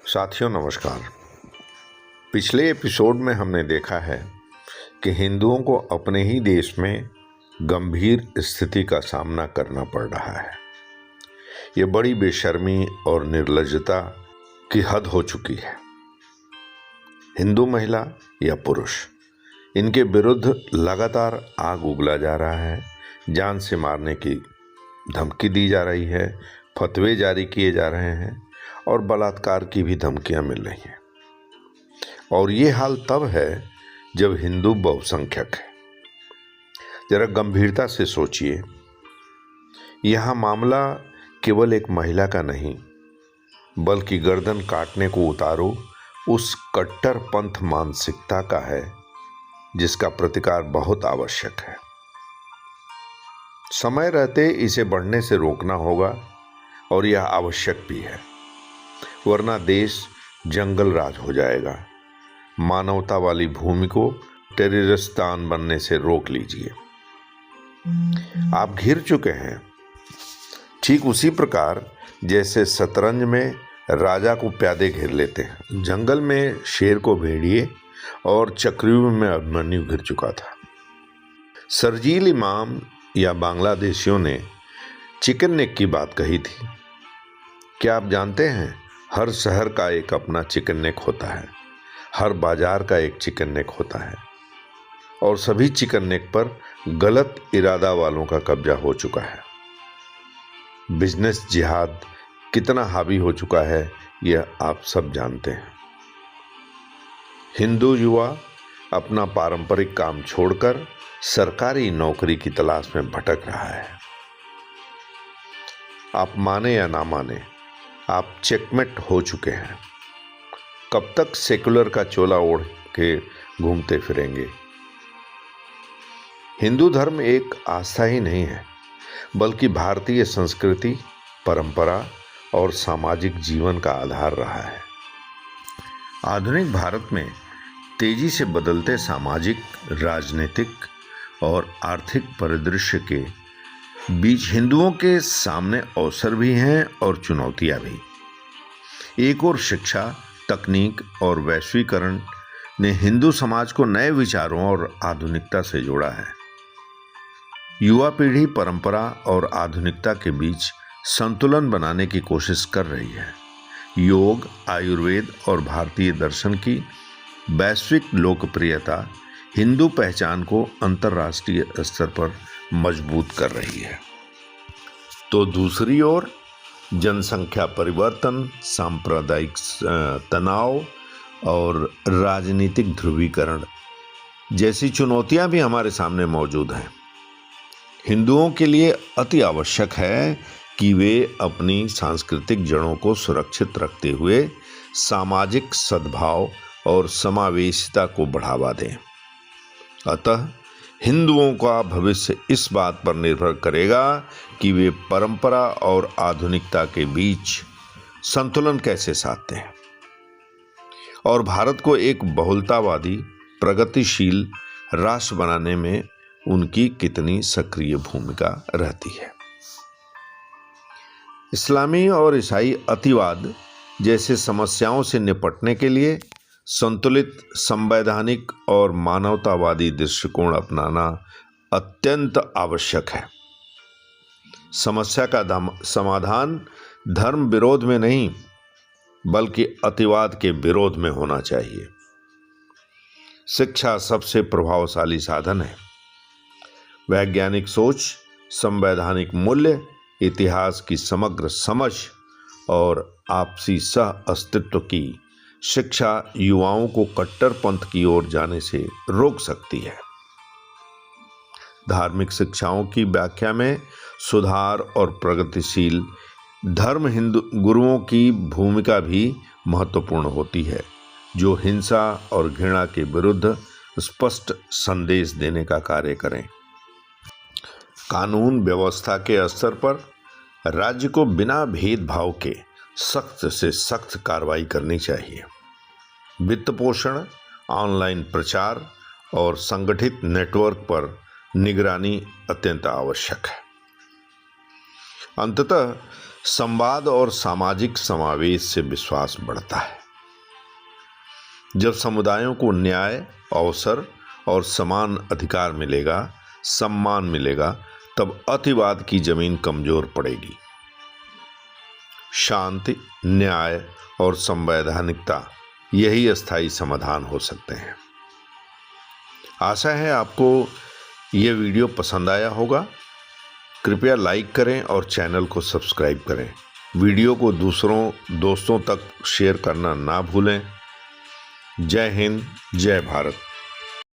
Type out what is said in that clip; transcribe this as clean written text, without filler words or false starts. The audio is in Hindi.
साथियों नमस्कार। पिछले एपिसोड में हमने देखा है कि हिंदुओं को अपने ही देश में गंभीर स्थिति का सामना करना पड़ रहा है। ये बड़ी बेशर्मी और निर्लज्जता की हद हो चुकी है। हिंदू महिला या पुरुष, इनके विरुद्ध लगातार आग उगला जा रहा है, जान से मारने की धमकी दी जा रही है, फतवे जारी किए जा रहे हैं और बलात्कार की भी धमकियां मिल रही हैं। और ये हाल तब है जब हिंदू बहुसंख्यक है। जरा गंभीरता से सोचिए, यह मामला केवल एक महिला का नहीं बल्कि गर्दन काटने को उतारो उस कट्टर पंथ मानसिकता का है जिसका प्रतिकार बहुत आवश्यक है। समय रहते इसे बढ़ने से रोकना होगा और यह आवश्यक भी है, वरना देश जंगल राज हो जाएगा। मानवता वाली भूमि को टेररिस्तान बनने से रोक लीजिए। आप घिर चुके हैं, ठीक उसी प्रकार जैसे शतरंज में राजा को प्यादे घेर लेते हैं। जंगल में शेर को भेड़िए और चक्रव्यूह में अभिमन्यु घिर चुका था। शरजील इमाम या बांग्लादेशियों ने चिकन नेक की बात कही थी। क्या आप जानते हैं, हर शहर का एक अपना चिकन नेक होता है, हर बाजार का एक चिकन नेक होता है और सभी चिकन नेक पर गलत इरादा वालों का कब्जा हो चुका है। बिजनेस जिहाद कितना हावी हो चुका है यह आप सब जानते हैं। हिंदू युवा अपना पारंपरिक काम छोड़कर सरकारी नौकरी की तलाश में भटक रहा है। आप माने या ना माने, आप चेकमेट हो चुके हैं। कब तक सेकुलर का चोला ओढ़ के घूमते फिरेंगे? हिंदू धर्म एक आस्था ही नहीं है बल्कि भारतीय संस्कृति, परंपरा और सामाजिक जीवन का आधार रहा है। आधुनिक भारत में तेजी से बदलते सामाजिक, राजनीतिक और आर्थिक परिदृश्य के बीच हिंदुओं के सामने अवसर भी हैं और चुनौतियां भी। एक ओर शिक्षा, तकनीक और वैश्वीकरण ने हिंदू समाज को नए विचारों और आधुनिकता से जोड़ा है। युवा पीढ़ी परंपरा और आधुनिकता के बीच संतुलन बनाने की कोशिश कर रही है। योग, आयुर्वेद और भारतीय दर्शन की वैश्विक लोकप्रियता हिंदू पहचान को अंतर्राष्ट्रीय स्तर पर मजबूत कर रही है। तो दूसरी ओर जनसंख्या परिवर्तन, सांप्रदायिक तनाव और राजनीतिक ध्रुवीकरण जैसी चुनौतियां भी हमारे सामने मौजूद हैं। हिंदुओं के लिए अति आवश्यक है कि वे अपनी सांस्कृतिक जड़ों को सुरक्षित रखते हुए सामाजिक सद्भाव और समावेशिता को बढ़ावा दें। अतः हिंदुओं का भविष्य इस बात पर निर्भर करेगा कि वे परंपरा और आधुनिकता के बीच संतुलन कैसे साधते हैं और भारत को एक बहुलतावादी, प्रगतिशील राष्ट्र बनाने में उनकी कितनी सक्रिय भूमिका रहती है। इस्लामी और ईसाई अतिवाद जैसे समस्याओं से निपटने के लिए संतुलित, संवैधानिक और मानवतावादी दृष्टिकोण अपनाना अत्यंत आवश्यक है। समस्या का समाधान धर्म विरोध में नहीं बल्कि अतिवाद के विरोध में होना चाहिए। शिक्षा सबसे प्रभावशाली साधन है। वैज्ञानिक सोच, संवैधानिक मूल्य, इतिहास की समग्र समझ और आपसी सह अस्तित्व की शिक्षा युवाओं को कट्टरपंथ की ओर जाने से रोक सकती है। धार्मिक शिक्षाओं की व्याख्या में सुधार और प्रगतिशील धर्म हिंदू गुरुओं की भूमिका भी महत्वपूर्ण होती है, जो हिंसा और घृणा के विरुद्ध स्पष्ट संदेश देने का कार्य करें। कानून व्यवस्था के स्तर पर राज्य को बिना भेदभाव के सख्त से सख्त कार्रवाई करनी चाहिए। वित्त पोषण, ऑनलाइन प्रचार और संगठित नेटवर्क पर निगरानी अत्यंत आवश्यक है। अंततः संवाद और सामाजिक समावेश से विश्वास बढ़ता है। जब समुदायों को न्याय, अवसर और समान अधिकार मिलेगा, सम्मान मिलेगा, तब अतिवाद की जमीन कमजोर पड़ेगी। शांति, न्याय और संवैधानिकता यही अस्थायी समाधान हो सकते हैं। आशा है आपको ये वीडियो पसंद आया होगा। कृपया लाइक करें और चैनल को सब्सक्राइब करें। वीडियो को दोस्तों तक शेयर करना ना भूलें। जय हिंद, जय भारत।